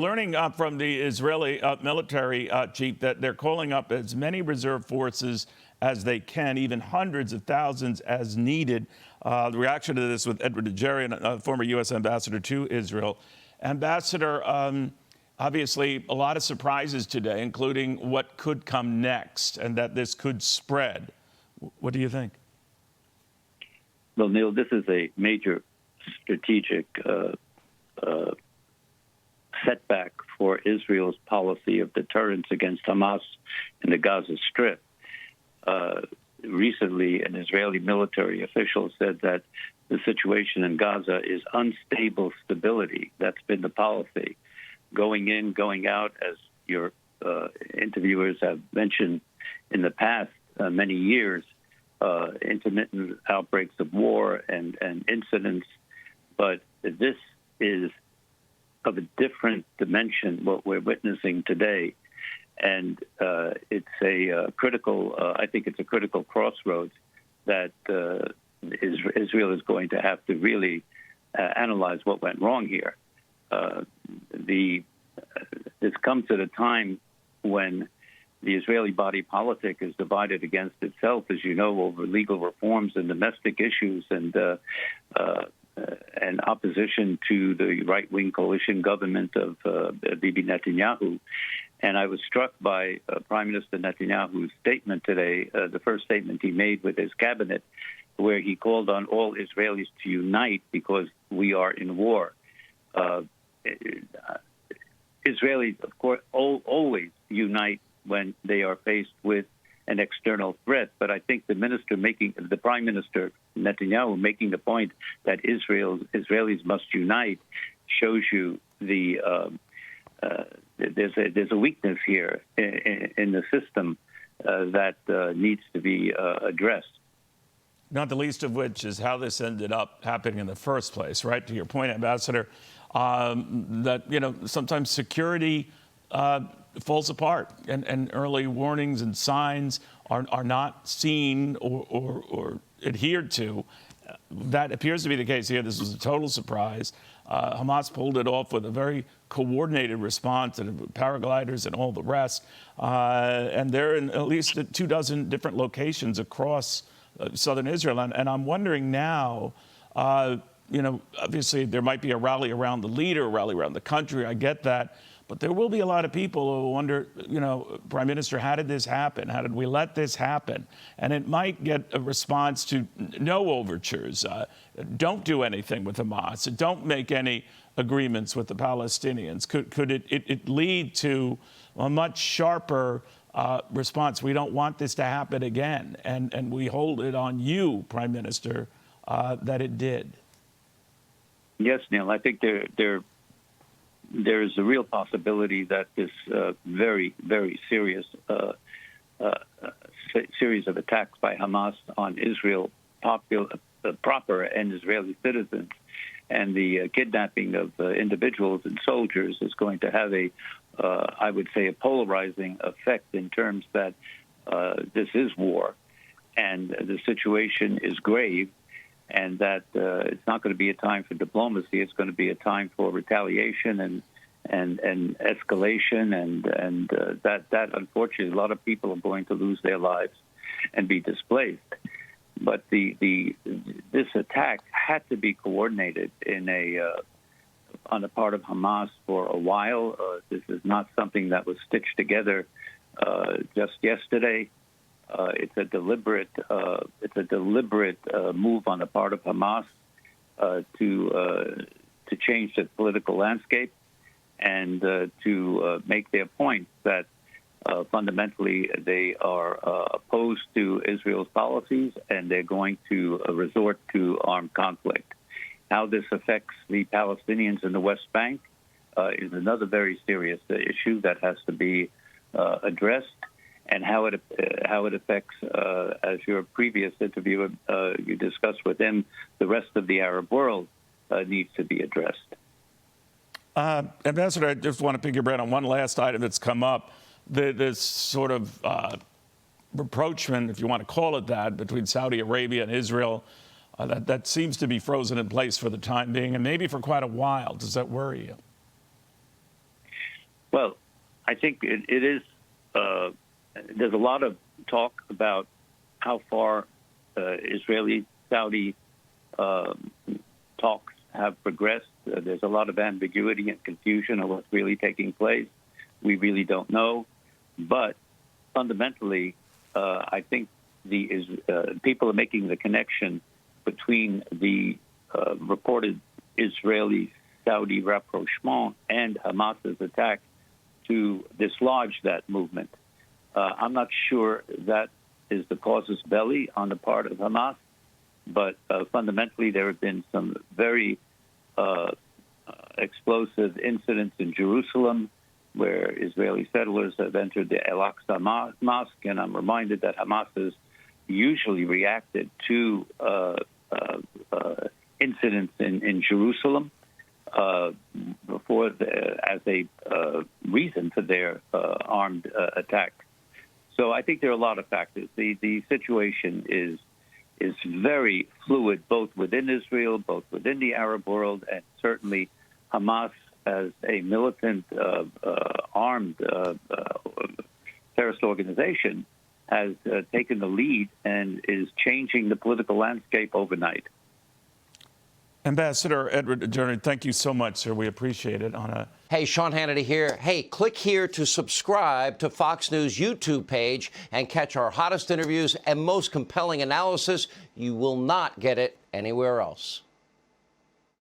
Learning from the Israeli military chief that they're calling up as many reserve forces as they can, even hundreds of thousands as needed. The reaction to this with Edward Djerejian, former U.S. ambassador to Israel. Ambassador, obviously a lot of surprises today, including what could come next and that this could spread. What do you think? Well, Neil, this is a major strategic setback for Israel's policy of deterrence against Hamas in the Gaza Strip. Recently, an Israeli military official said that the situation in Gaza is unstable stability. That's been the policy. Going in, going out, as your interviewers have mentioned in the past many years, intermittent outbreaks of war and incidents. But this is of a different dimension, what we're witnessing today. And it's a critical, I think it's a critical crossroads that Israel is going to have to really analyze what went wrong here. This comes at a time when the Israeli body politic is divided against itself, as you know, over legal reforms and domestic issues and opposition to the right-wing coalition government of Bibi Netanyahu. And I was struck by Prime Minister Netanyahu's statement today, the first statement he made with his cabinet, where he called on all Israelis to unite because we are in war. Israelis, of course, always unite when they are faced with an external threat. But I think the Prime Minister Netanyahu making the point that Israelis must unite shows you there's a weakness here in the system that needs to be addressed. Not the least of which is how this ended up happening in the first place, right? To your point, Ambassador, that, you know, sometimes security falls apart and early warnings and signs are not seen or adhered to. That appears to be the case here. This was a total surprise. Hamas pulled it off with a very coordinated response and paragliders and all the rest. And they're in at least 24 different locations across southern Israel. And I'm wondering now, you know, obviously there might be a rally around the leader, a rally around the country. I get that. But there will be a lot of people who wonder, you know, Prime Minister, how did this happen? How did we let this happen? And it might get a response to no overtures. Don't do anything with Hamas. Don't make any agreements with the Palestinians. Could it lead to a much sharper response? We don't want this to happen again. And we hold it on you, Prime Minister, that it did. Yes, Neil, I think there's a real possibility that this very, very serious series of attacks by Hamas on Israel proper and Israeli citizens and the kidnapping of individuals and soldiers is going to have I would say, a polarizing effect in terms that this is war and the situation is grave. And that it's not going to be a time for diplomacy. It's going to be a time for retaliation and escalation, and that unfortunately a lot of people are going to lose their lives and be displaced. But this attack had to be coordinated on the part of Hamas for a while. This is not something that was stitched together just yesterday. It's a deliberate move on the part of Hamas to change the political landscape and to make their point that fundamentally they are opposed to Israel's policies and they're going to resort to armed conflict. How this affects the Palestinians in the West Bank is another very serious issue that has to be addressed. And how it affects, as your previous interviewer you discussed with him, the rest of the Arab world needs to be addressed. Ambassador, I just want to pick your brain on one last item that's come up. This sort of rapprochement, if you want to call it that, between Saudi Arabia and Israel, that seems to be frozen in place for the time being and maybe for quite a while. Does that worry you? Well, I think it is. There's a lot of talk about how far Israeli-Saudi talks have progressed. There's a lot of ambiguity and confusion of what's really taking place. We really don't know. But fundamentally, I think people are making the connection between the reported Israeli-Saudi rapprochement and Hamas's attack to dislodge that movement. I'm not sure that is the casus belli on the part of Hamas, but fundamentally there have been some very explosive incidents in Jerusalem where Israeli settlers have entered the Al-Aqsa Mosque, and I'm reminded that Hamas has usually reacted to incidents in Jerusalem as a reason for their armed attack. So I think there are a lot of factors. The situation is very fluid, both within Israel, both within the Arab world, and certainly Hamas as a militant, armed terrorist organization has taken the lead and is changing the political landscape overnight. Ambassador Edward Djerejian, thank you so much, sir. We appreciate it. Hey, Sean Hannity here. Hey, click here to subscribe to Fox News YouTube page and catch our hottest interviews and most compelling analysis. You will not get it anywhere else.